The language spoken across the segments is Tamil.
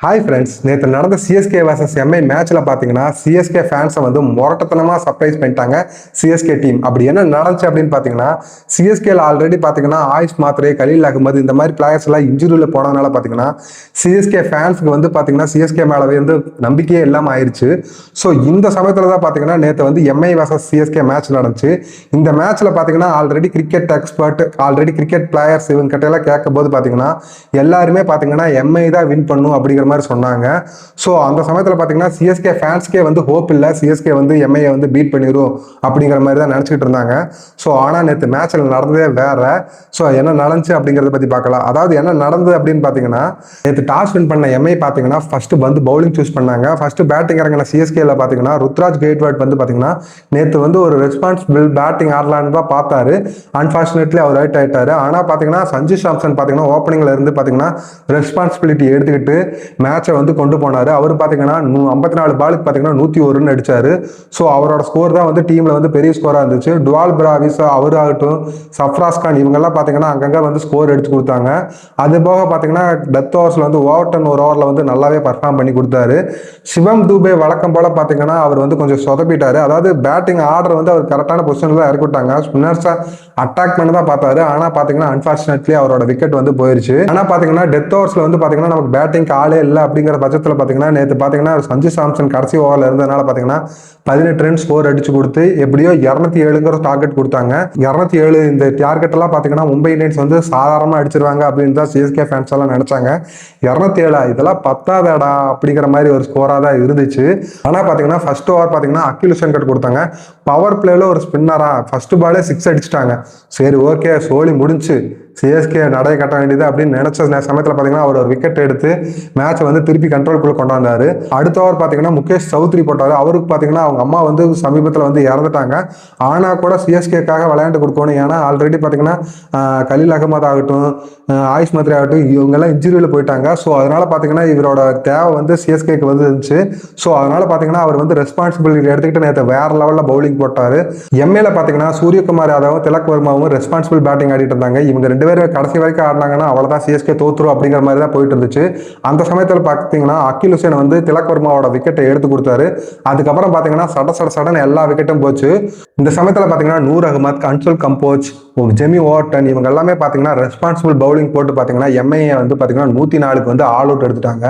ஹாய் ஃப்ரெண்ட்ஸ், நேற்று நடந்த சிஎஸ்கே vs எம்ஐ மேட்ச்ல பார்த்தீங்கன்னா சிஎஸ்கே ஃபேன்ஸை வந்து முரட்டத்தனமாக சர்ப்ரைஸ் பண்ணிட்டாங்க சிஎஸ்கே டீம். அப்படி என்ன நடந்துச்சு அப்படின்னு பார்த்தீங்கன்னா, சிஎஸ்கேல ஆல்ரெடி பார்த்தீங்கன்னா ஆயுஷ் மாத்ரே, கலீல் அகமது இந்த மாதிரி பிளேயர்ஸ் எல்லாம் இன்ஜுரியில் போனதுனால பார்த்தீங்கன்னா சிஎஸ்கே ஃபேன்ஸுக்கு வந்து பார்த்தீங்கன்னா சிஎஸ்கே மேலே வந்து நம்பிக்கையே இல்லாமல் ஆயிடுச்சு. ஸோ இந்த சமயத்தில் தான் பார்த்தீங்கன்னா நேற்று வந்து எம்ஐ vs சிஎஸ்கே மேட்ச் நடந்துச்சு. இந்த மேட்ச்ல பார்த்தீங்கன்னா already cricket expert, already cricket players இவங்க கிட்ட எல்லாம் கேட்கும் போது பார்த்தீங்கன்னா எல்லாருமே பார்த்தீங்கன்னா எம்ஐ தான் வின் பண்ணும் அப்படிங்கிற மாதிரி சொன்னாங்க. ஸோ அந்த சமயத்தில் பார்த்தீங்கன்னா சிஎஸ்கே ஃபேன்ஸ்க்கே வந்து ஹோப் இல்லை, சிஎஸ்கே வந்து எம்ஐயை வந்து பீட் பண்ணிடும் அப்படிங்கிற மாதிரி தான் நினச்சிக்கிட்டு இருந்தாங்க. ஸோ ஆனால் நேற்று மேட்ச்சில் நடந்ததே வேற. ஸோ என்ன நடந்துச்சு அப்படிங்கிறத பற்றி பார்க்கலாம். அதாவது என்ன நடந்தது அப்படின்னு பார்த்தீங்கன்னா, நேற்று டாஸ் வின் பண்ண எம்ஐ பார்த்தீங்கன்னா ஃபர்ஸ்ட் வந்து பவுலிங் சூஸ் பண்ணாங்க. ஃபர்ஸ்ட் பேட்டிங் இறங்கின சிஎஸ்கேல பார்த்தீங்கன்னா ருத்ராஜ் கெய்க்வாட் வந்து பார்த்தீங்கன்னா நேற்று வந்து ஒரு ரெஸ்பான்சிபிள் பேட்டிங் ஆடலான்னு தான் பார்த்தாரு. அன்ஃபார்ச்சுனேட்லி அவர் அவுட் ஆயிட்டாரு. ஆனால் பார்த்தீங்கன்னா சஞ்சு சாம்சன் பார்த்தீங்கன்னா ஓப்பனிங்ல இருந்து பார்த்தீங்கன்னா ரெஸ்பான்சிபிலிட்டி எடுத்துக்கிட்டு மேட்சை வந்து கொண்டு போனாரு. அவர் பார்த்தீங்கன்னா 54 பாலுக்கு பார்த்தீங்கன்னா 101 ரன் அடிச்சாரு. ஸோ அவரோட ஸ்கோர் தான் வந்து டீம்ல வந்து பெரிய ஸ்கோரா இருந்துச்சு. டுவால் பிராவிஸ் அவராகட்டும், சஃப்ராஸ் கான் இவங்கெல்லாம் பார்த்தீங்கன்னா அங்கங்கே வந்து ஸ்கோர் எடுத்து கொடுத்தாங்க. அது போக பார்த்தீங்கன்னா டெத் ஓவர்ஸ்ல வந்து ஓவர்டன் ஒரு ஓவரில் வந்து நல்லாவே பர்ஃபார்ம் பண்ணி கொடுத்தாரு. சிவம் தூபே வழக்கம் போல பார்த்தீங்கன்னா அவர் வந்து கொஞ்சம் சொதப்பிட்டாரு. அதாவது பேட்டிங் ஆர்டர் வந்து அவர் கரெக்டான பொசிஷன்ல தான் இறக்கி விட்டாங்க. ஸ்பின்னர்ஸை அட்டாக் பண்ண தான் பார்த்தாரு. ஆனால் பார்த்தீங்கன்னா அன்ஃபார்ச்சுனேட்லி அவரோட விக்கெட் வந்து போயிருச்சு. ஆனால் பார்த்தீங்கன்னா டெத் ஓவர்ஸ்ல வந்து பார்த்தீங்கன்னா நமக்கு பேட்டிங் ஆளே இல்லை அப்படிங்கிற பட்சத்தில் பார்த்தீங்கன்னா நேற்று பார்த்தீங்கன்னா சஞ்சு சாம்சன் கடைசி ஓவரில் இருந்ததுனால பார்த்தீங்கன்னா 18 ரன் ஸ்கோர் அடிச்சு கொடுத்து எப்படியோ 207ங்கிற டார்கெட் கொடுத்தாங்க. 207 இந்த டார்கெட் எல்லாம் பார்த்தீங்கன்னா மும்பை இந்தியன்ஸ் வந்து சாதாரணமாக அடிச்சிருவாங்க அப்படின்னு தான் சிஎஸ்கே ஃபேன்ஸ் எல்லாம் நினைச்சாங்க. 207 இதெல்லாம் பத்தாதடா அப்படிங்கிற மாதிரி ஒரு ஸ்கோராக தான் இருந்துச்சு. ஆனால் பார்த்தீங்கன்னா ஃபர்ஸ்ட் ஓவர் பார்த்தீங்கன்னா அகில் சங்கர் கொடுத்தாங்க. பவர் பிளேல ஒரு ஸ்பின்னரா ஃபர்ஸ்ட் பாலே 6 அடிச்சிட்டாங்க. சரி ஓகே, சோலி முடிஞ்சு சிஎஸ்கே நடைய கட்ட வேண்டியது அப்படின்னு நினைச்ச சமயத்தில் பார்த்தீங்கன்னா அவர் ஒரு விக்கெட் எடுத்து மேட்சை வந்து திருப்பி கண்ட்ரோல்குள்ள கொண்டாந்தாரு. அடுத்த ஓவர் பார்த்தீங்கன்னா முகேஷ் சௌத்ரி போட்டாரு. அவருக்கு பார்த்தீங்கன்னா அவங்க அம்மா வந்து சமீபத்தில் வந்து இறந்துட்டாங்க. ஆனால் கூட சிஎஸ்கேக்காக விளையாண்டு கொடுக்கணும். ஏன்னா ஆல்ரெடி பார்த்தீங்கன்னா கலீல் அகமது ஆகட்டும், ஆயுஷ் மாத்ரே ஆகட்டும் இவங்கெல்லாம் இன்ஜுரியில் போயிட்டாங்க. ஸோ அதனால பார்த்தீங்கன்னா இவரோட தேவை வந்து சிஎஸ்கேக்கு வந்து இருந்துச்சு. ஸோ அதனால பார்த்தீங்கன்னா அவர் வந்து ரெஸ்பான்சிபிலிட்டி எடுத்துக்கிட்டு நேற்று வேற லெவலில் பவுலிங் போட்டாரு. எம்ஏல பார்த்தீங்கன்னா சூரியகுமார் யாதவும் திலக் வர்மாவும் ரெஸ்பான்சிபிள் பேட்டிங் ஆடிட்டு இருந்தாங்க. இவங்க ரெண்டு பேரும் கடைசி வரைக்கும் ஆடினாங்கன்னா அவ்வளோதான் சிஎஸ்கே தோத்துரும் அப்படிங்கிற மாதிரி தான் போயிட்டு இருந்துச்சு. அந்த சமயத்தில் பார்த்தீங்கன்னா அகில் ஹுசேன் வந்து திலக் வர்மாவோட விக்கெட்டை எடுத்து கொடுத்தாரு. அதுக்கப்புறம் பார்த்தீங்கன்னா சடன் எல்லா விக்கெட்டும் போச்சு. இந்த சமயத்தில் பார்த்தீங்கன்னா நூர் அகமத், கன்சோல் கம்போஜ், ஜெமி ஓவர்டன் இவங்க எல்லாமே பார்த்தீங்கன்னா ரெஸ்பான்சிபிள் பவுலிங் போட்டு பார்த்தீங்கன்னா எம்ஐஏ வந்து பார்த்தீங்கன்னா 104க்கு வந்து ஆல் அவுட் எடுத்துட்டாங்க.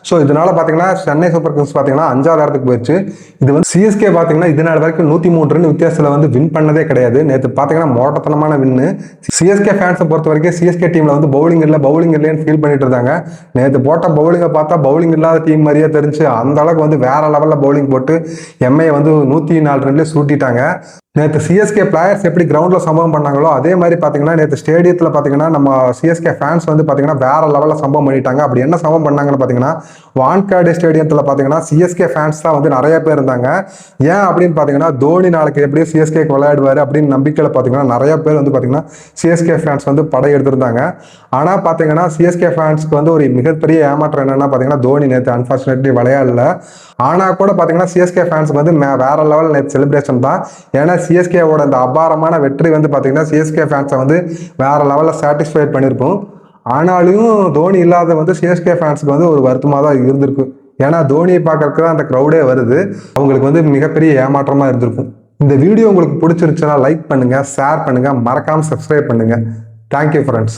ஸோ இதனால பார்த்தீங்கன்னா சென்னை சூப்பர் கிங்ஸ் பார்த்தீங்கன்னா 5வது இடத்துக்கு போயிடுச்சு. இது வந்து சிஎஸ்கே பார்த்தீங்கன்னா இதனால வரைக்கும் 103 ரன் வித்தியாசத்தில் வந்து வின் பண்ணதே கிடையாது. நேற்று பார்த்தீங்கன்னா மோட்டத்தனமான வின்னு. சிஎஸ்கே ஃபேன்ஸை பொறுத்த வரைக்கும் சிஎஸ்கே டீம்ல வந்து பவுலிங் இல்லைன்னு ஃபீல் பண்ணிட்டு இருந்தாங்க. நேற்று போட்ட பவுலிங்கை பார்த்தா பவுலிங் இல்லாத டீம் மாதிரியே தெரிஞ்சு அந்த அளவுக்கு வந்து வேற லெவலில் பவுலிங் போட்டு எம்ஐ வந்து 104 ரன்ல சூட்டிட்டாங்க. நேற்று சிஎஸ்கே பிளேயர்ஸ் எப்படி கிரவுண்டில் சம்பவம் பண்ணாங்களோ அதே மாதிரி பார்த்தீங்கன்னா நேற்று ஸ்டேடியத்தில் பார்த்தீங்கன்னா நம்ம சிஎஸ்கே ஃபேன்ஸ் வந்து பார்த்தீங்கன்னா வேற லெவலில் சம்பவம் பண்ணிட்டாங்க. அப்படி என்ன சம்பவம் பண்ணாங்கன்னு பார்த்தீங்கன்னா வான்காடே ஸ்டேடியத்தில் பார்த்தீங்கன்னா சிஎஸ்கே ஃபேன்ஸ் தான் வந்து நிறைய பேர் இருந்தாங்க. ஏன் அப்படின்னு பார்த்தீங்கன்னா தோனி நாளைக்கு எப்படியும் சிஎஸ்கேக்கு விளையாடுவார் அப்படின்னு நம்பிக்கையில் பார்த்தீங்கன்னா நிறைய பேர் வந்து பார்த்தீங்கன்னா சிஎஸ்கே ஃபேன்ஸ் வந்து படை எடுத்திருந்தாங்க. ஆனால் பார்த்தீங்கன்னா சிஎஸ்கே ஃபேன்ஸ்க்கு வந்து ஒரு மிகப்பெரிய ஏமாற்றம் என்னன்னா பார்த்தீங்கன்னா தோனி நேற்று அன்ஃபார்ச்சுனேட்லி விளையாடல. ஆனால் கூட பார்த்தீங்கன்னா சிஎஸ்கே ஃபேன்ஸ்க்கு வந்து வேற லெவல் நேற்று செலிப்ரேஷன் தான். ஏன்னா சிஎஸ்கேவோட இந்த அபாரமான வெற்றி வந்து பார்த்தீங்கன்னா சிஎஸ்கே ஃபேன்ஸை வந்து வேற லெவலில் சாட்டிஸ்ஃபைட் பண்ணியிருப்போம். ஆனாலும் தோனி இல்லாத வந்து சிஎஸ்கே ஃபேன்ஸுக்கு வந்து ஒரு வருத்தமாக தான் இருந்திருக்கு. ஏன்னா தோனியை பார்க்கறதுக்கு தான் அந்த க்ரௌடே வருது. அவங்களுக்கு வந்து மிகப்பெரிய ஏமாற்றமாக இருந்திருக்கும். இந்த வீடியோ உங்களுக்கு பிடிச்சிருச்சுன்னா லைக் பண்ணுங்க, ஷேர் பண்ணுங்க, மறக்காம சப்ஸ்கிரைப் பண்ணுங்க. Thank you friends.